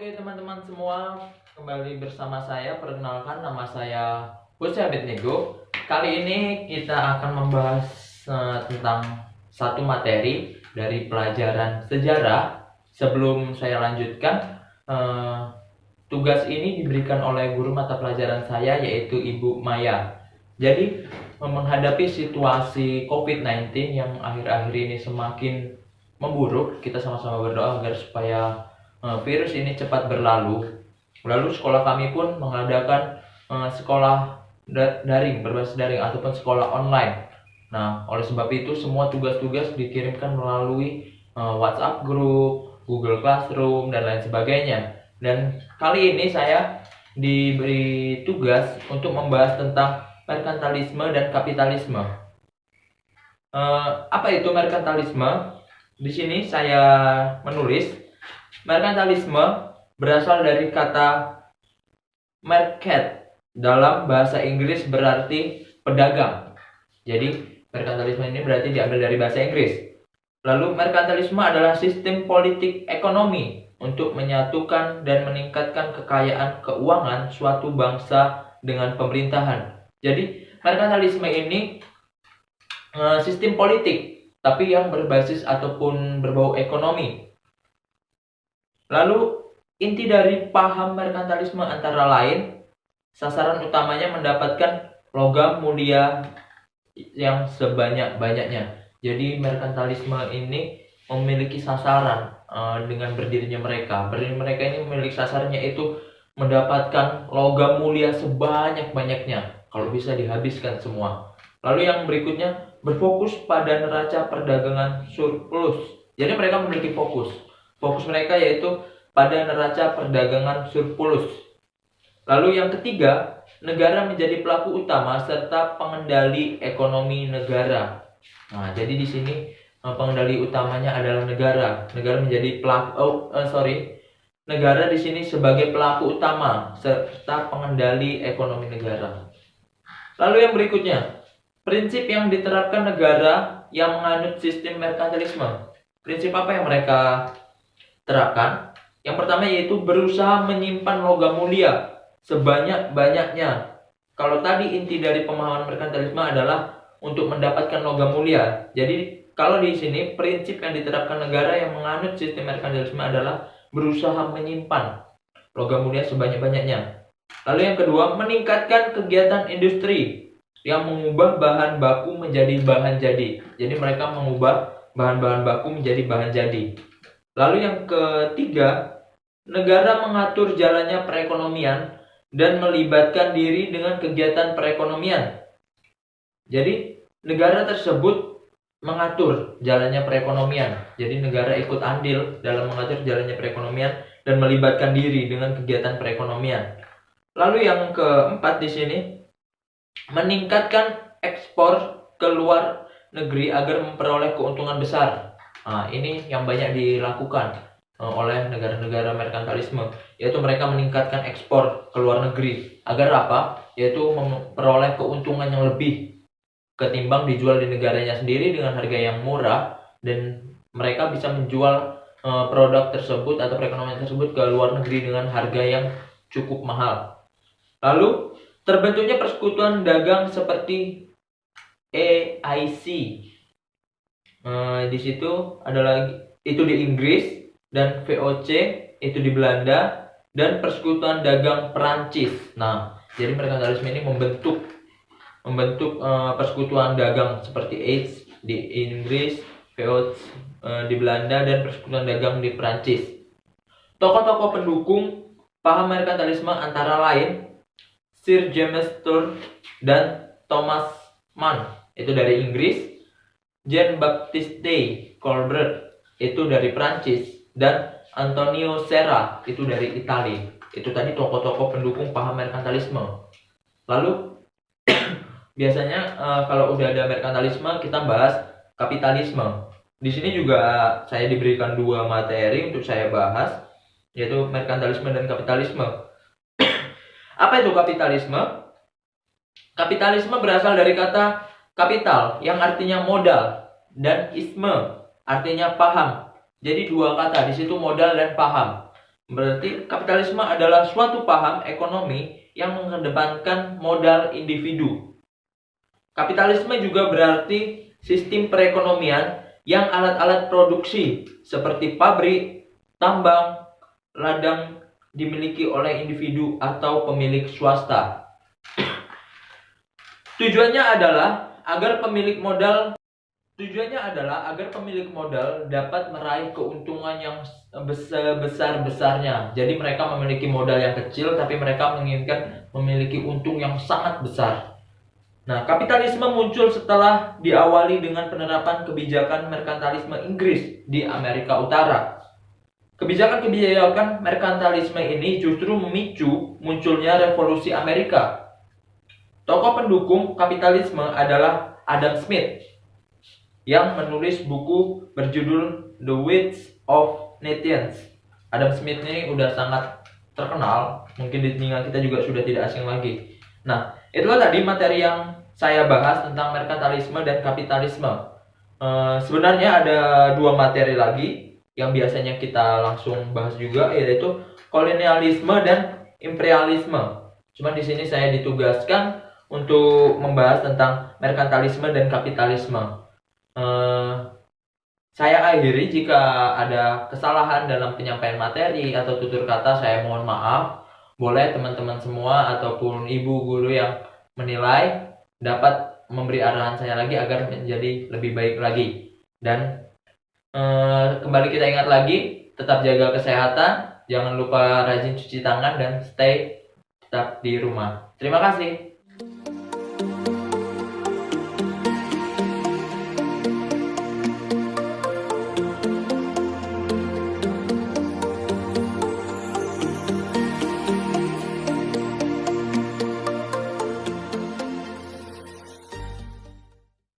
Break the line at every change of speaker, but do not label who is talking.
Oke teman-teman semua, kembali bersama saya. Perkenalkan, nama saya Bocah Abednego. Kali ini kita akan membahas tentang satu materi dari pelajaran sejarah. Sebelum saya lanjutkan, tugas ini diberikan oleh guru mata pelajaran saya, yaitu Ibu Maya. Jadi menghadapi situasi COVID-19 yang akhir-akhir ini semakin memburuk, kita sama-sama berdoa agar supaya virus ini cepat berlalu. Lalu sekolah kami pun mengadakan sekolah daring, berbasis daring ataupun sekolah online. Nah, oleh sebab itu semua tugas-tugas dikirimkan melalui WhatsApp group, Google Classroom, dan lain sebagainya. Dan kali ini saya diberi tugas untuk membahas tentang merkantilisme dan kapitalisme. Apa itu merkantilisme? Di sini saya menulis merkantilisme berasal dari kata market, dalam bahasa Inggris berarti pedagang. Jadi merkantilisme ini berarti diambil dari bahasa Inggris. Lalu merkantilisme adalah sistem politik ekonomi untuk menyatukan dan meningkatkan kekayaan keuangan suatu bangsa dengan pemerintahan. Jadi merkantilisme ini sistem politik, tapi yang berbasis ataupun berbau ekonomi. Lalu inti dari paham merkantilisme antara lain, sasaran utamanya mendapatkan logam mulia yang sebanyak-banyaknya. Jadi merkantilisme ini memiliki sasaran dengan berdirinya mereka. Berdiri mereka ini memiliki sasarannya itu mendapatkan logam mulia sebanyak-banyaknya, kalau bisa dihabiskan semua. Lalu yang berikutnya, berfokus pada neraca perdagangan surplus. Jadi mereka memiliki fokus mereka yaitu pada neraca perdagangan surplus. Lalu yang ketiga, negara menjadi pelaku utama serta pengendali ekonomi negara. Nah, jadi di sini pengendali utamanya adalah negara. Negara menjadi negara di sini sebagai pelaku utama serta pengendali ekonomi negara. Lalu yang berikutnya, prinsip yang diterapkan negara yang menganut sistem merkantilisme. Prinsip apa yang mereka terapkan? Yang pertama yaitu berusaha menyimpan logam mulia sebanyak-banyaknya. Kalau tadi inti dari pemahaman merkantilisme adalah untuk mendapatkan logam mulia. Jadi kalau di sini prinsip yang diterapkan negara yang menganut sistem merkantilisme adalah berusaha menyimpan logam mulia sebanyak-banyaknya. Lalu yang kedua, meningkatkan kegiatan industri yang mengubah bahan baku menjadi bahan jadi. Jadi mereka mengubah bahan-bahan baku menjadi bahan jadi. Lalu yang ketiga, negara mengatur jalannya perekonomian dan melibatkan diri dengan kegiatan perekonomian. Jadi negara tersebut mengatur jalannya perekonomian. Jadi negara ikut andil dalam mengatur jalannya perekonomian dan melibatkan diri dengan kegiatan perekonomian. Lalu yang keempat di sini, meningkatkan ekspor ke luar negeri agar memperoleh keuntungan besar. Nah, ini yang banyak dilakukan oleh negara-negara merkantilisme, yaitu mereka meningkatkan ekspor ke luar negeri. Agar apa? Yaitu memperoleh keuntungan yang lebih ketimbang dijual di negaranya sendiri dengan harga yang murah, dan mereka bisa menjual produk tersebut atau perekonomian tersebut ke luar negeri dengan harga yang cukup mahal. Lalu terbentuknya persekutuan dagang seperti AIC. Di situ adalah itu di Inggris, dan VOC itu di Belanda, dan Persekutuan Dagang Perancis. Nah, jadi merkantilisme ini membentuk persekutuan dagang seperti AIC di Inggris, VOC di Belanda, dan Persekutuan Dagang di Perancis. Tokoh-tokoh pendukung paham merkantilisme antara lain Sir James Sturr dan Thomas Mann itu dari Inggris, Jean-Baptiste Colbert itu dari Prancis, dan Antonio Serra itu dari Italia. Itu tadi tokoh-tokoh pendukung paham merkantilisme. Lalu biasanya kalau udah ada merkantilisme, kita bahas kapitalisme. Di sini juga saya diberikan dua materi untuk saya bahas, yaitu merkantilisme dan kapitalisme. Apa itu kapitalisme? Kapitalisme berasal dari kata kapital yang artinya modal, dan isme artinya paham. Jadi dua kata di situ, modal dan paham. Berarti kapitalisme adalah suatu paham ekonomi yang mengedepankan modal individu. Kapitalisme juga berarti sistem perekonomian yang alat-alat produksi seperti pabrik, tambang, ladang dimiliki oleh individu atau pemilik swasta. Tujuannya adalah agar pemilik modal dapat meraih keuntungan yang sebesar-besarnya. Jadi mereka memiliki modal yang kecil tapi mereka menginginkan memiliki untung yang sangat besar. Nah, kapitalisme muncul setelah diawali dengan penerapan kebijakan merkantilisme Inggris di Amerika Utara. Kebijakan merkantilisme ini justru memicu munculnya revolusi Amerika. Tokoh pendukung kapitalisme adalah Adam Smith yang menulis buku berjudul The Wealth of Nations. Adam Smith ini udah sangat terkenal, mungkin di telinga kita juga sudah tidak asing lagi. Nah, itulah tadi materi yang saya bahas tentang merkantilisme dan kapitalisme. Sebenarnya ada dua materi lagi yang biasanya kita langsung bahas juga, yaitu kolonialisme dan imperialisme. Cuma di sini saya ditugaskan untuk membahas tentang merkantilisme dan kapitalisme. Saya akhiri, jika ada kesalahan dalam penyampaian materi atau tutur kata saya mohon maaf. Boleh teman-teman semua ataupun ibu guru yang menilai dapat memberi arahan saya lagi agar menjadi lebih baik lagi. Dan kembali kita ingat lagi, tetap jaga kesehatan, jangan lupa rajin cuci tangan dan stay tetap di rumah. Terima kasih.